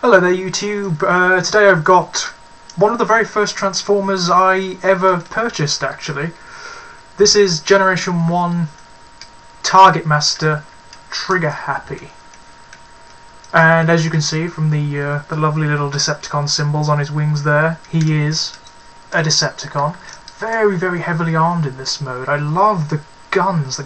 Hello there YouTube, today I've got one of the very first Transformers I ever purchased actually. This is Generation 1 Targetmaster Triggerhappy. And as you can see from the lovely little Decepticon symbols on his wings there, he is a Decepticon. Very, very heavily armed in this mode. I love the guns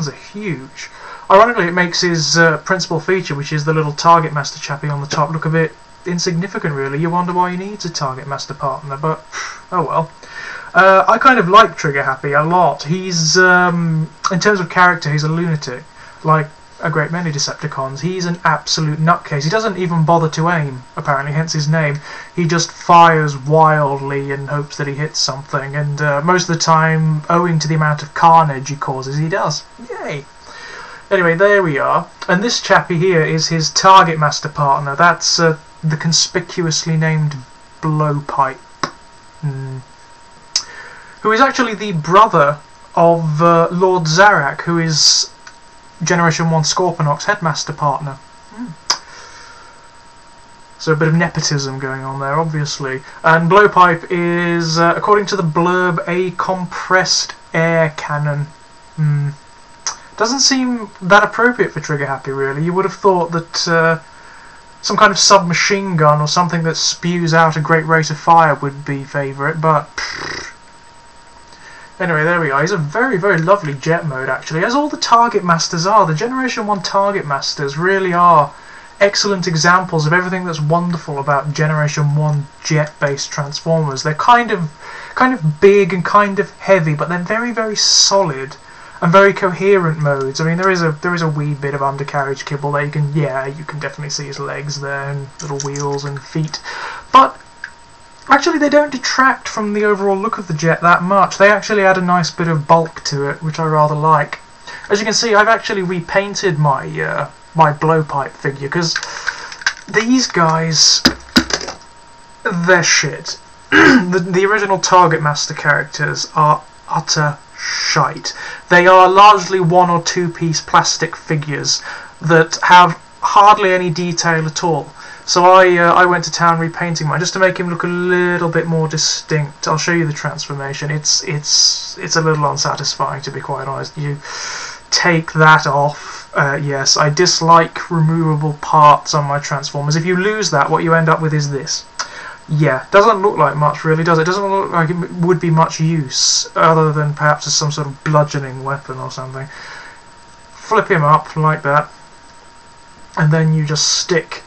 are huge. Ironically, it makes his principal feature, which is the little Targetmaster chappie on the top, look a bit insignificant really. You wonder why he needs a Targetmaster partner, but oh well. I kind of like Triggerhappy a lot. He's, in terms of character, he's a lunatic, like a great many Decepticons. He's an absolute nutcase. He doesn't even bother to aim, apparently, hence his name. He just fires wildly and hopes that he hits something, and most of the time, owing to the amount of carnage he causes, he does. Yay! Anyway, there we are. And this chappie here is his Targetmaster partner. That's the conspicuously named Blowpipe. Who is actually the brother of Lord Zarak, who is Generation 1 Scorponok's headmaster partner. So a bit of nepotism going on there, obviously. And Blowpipe is, according to the blurb, a compressed air cannon. Doesn't seem that appropriate for Triggerhappy, really. You would have thought that some kind of submachine gun or something that spews out a great rate of fire would be favourite, but anyway, there we are. He's a very, very lovely jet mode, actually, as all the Targetmasters are. The Generation 1 Targetmasters really are excellent examples of everything that's wonderful about Generation 1 jet-based Transformers. They're kind of big and kind of heavy, but they're very, very solid and very coherent modes. I mean, there is a wee bit of undercarriage kibble there. You can definitely see his legs there and little wheels and feet, but actually they don't detract from the overall look of the jet that much. They actually add a nice bit of bulk to it, which I rather like. As you can see, I've actually repainted my my Blowpipe figure, because these guys, they're shit. The original Targetmaster characters are utter shite. They are largely 1- or 2-piece plastic figures that have hardly any detail at all. So I went to town repainting mine just to make him look a little bit more distinct. I'll show you the transformation. It's a little unsatisfying, to be quite honest. You take that off. Yes, I dislike removable parts on my Transformers. If you lose that, what you end up with is this. Yeah, doesn't look like much, really, does it? Doesn't look like it would be much use, other than perhaps as some sort of bludgeoning weapon or something. Flip him up like that, and then you just stick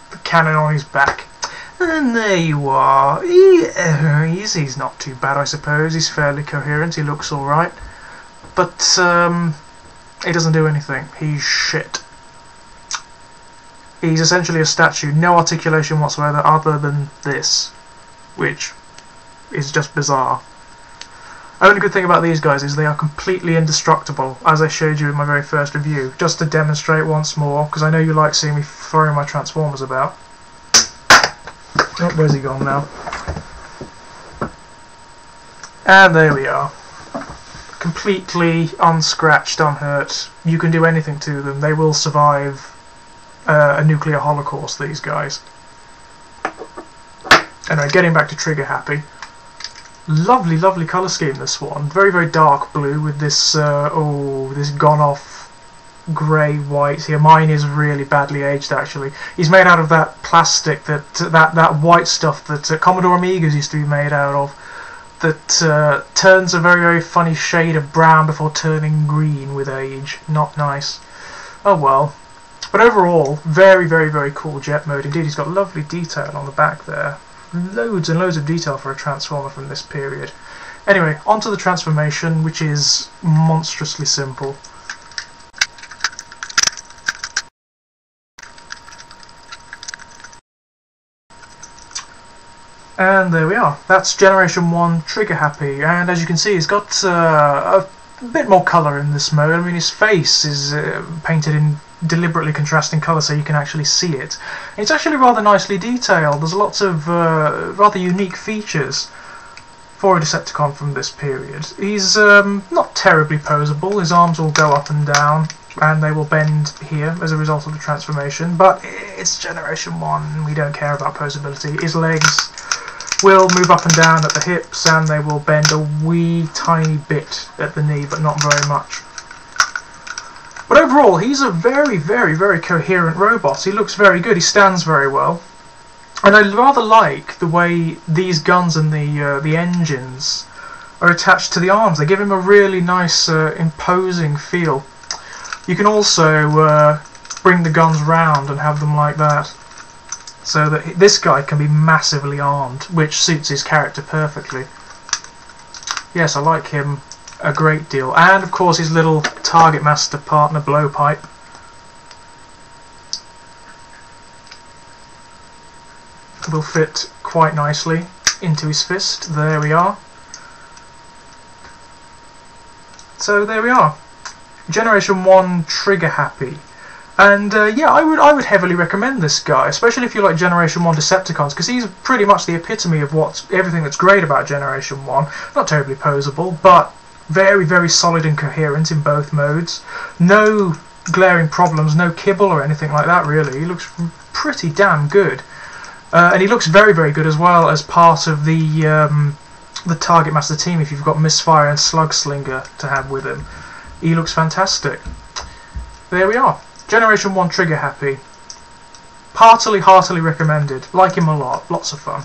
the cannon on his back. And there you are. He's not too bad, I suppose. He's fairly coherent, he looks alright. But, he doesn't do anything. He's shit. He's essentially a statue, no articulation whatsoever other than this, which is just bizarre. Only good thing about these guys is they are completely indestructible, as I showed you in my very first review, just to demonstrate once more, because I know you like seeing me throwing my Transformers about. Oh, where's he gone now? And there we are. Completely unscratched, unhurt. You can do anything to them, they will survive a nuclear holocaust, these guys. Anyway, getting back to Triggerhappy. Lovely, lovely colour scheme, this one. Very, very dark blue with this, this gone-off grey-white here. Mine is really badly aged, actually. He's made out of that plastic, that white stuff that Commodore Amigas used to be made out of, that turns a very, very funny shade of brown before turning green with age. Not nice. Oh well. But overall, very, very, very cool jet mode. Indeed, he's got lovely detail on the back there. Loads and loads of detail for a Transformer from this period. Anyway, onto the transformation, which is monstrously simple. And there we are. That's Generation 1 Triggerhappy. And as you can see, he's got a bit more colour in this mode. I mean, his face is painted in deliberately contrasting colour so you can actually see it. It's actually rather nicely detailed. There's lots of rather unique features for a Decepticon from this period. He's not terribly poseable. His arms will go up and down and they will bend here as a result of the transformation, but it's Generation 1, we don't care about posability. His legs will move up and down at the hips, and they will bend a wee tiny bit at the knee, but not very much. But overall, he's a very, very, very coherent robot. He looks very good, he stands very well. And I rather like the way these guns and the engines are attached to the arms. They give him a really nice, imposing feel. You can also bring the guns round and have them like that, so that this guy can be massively armed, which suits his character perfectly. Yes, I like him a great deal. And of course his little Targetmaster partner, Blowpipe. Will fit quite nicely into his fist. There we are. So there we are. Generation 1 Triggerhappy. And yeah, I would heavily recommend this guy, especially if you like Generation 1 Decepticons, because he's pretty much the epitome of everything that's great about Generation 1. Not terribly posable, but very, very solid and coherent in both modes. No glaring problems, no kibble or anything like that really. He looks pretty damn good. And he looks very, very good as well as part of the Targetmaster team if you've got Misfire and Slugslinger to have with him. He looks fantastic. There we are. Generation 1 Triggerhappy. Heartily recommended. Like him a lot. Lots of fun.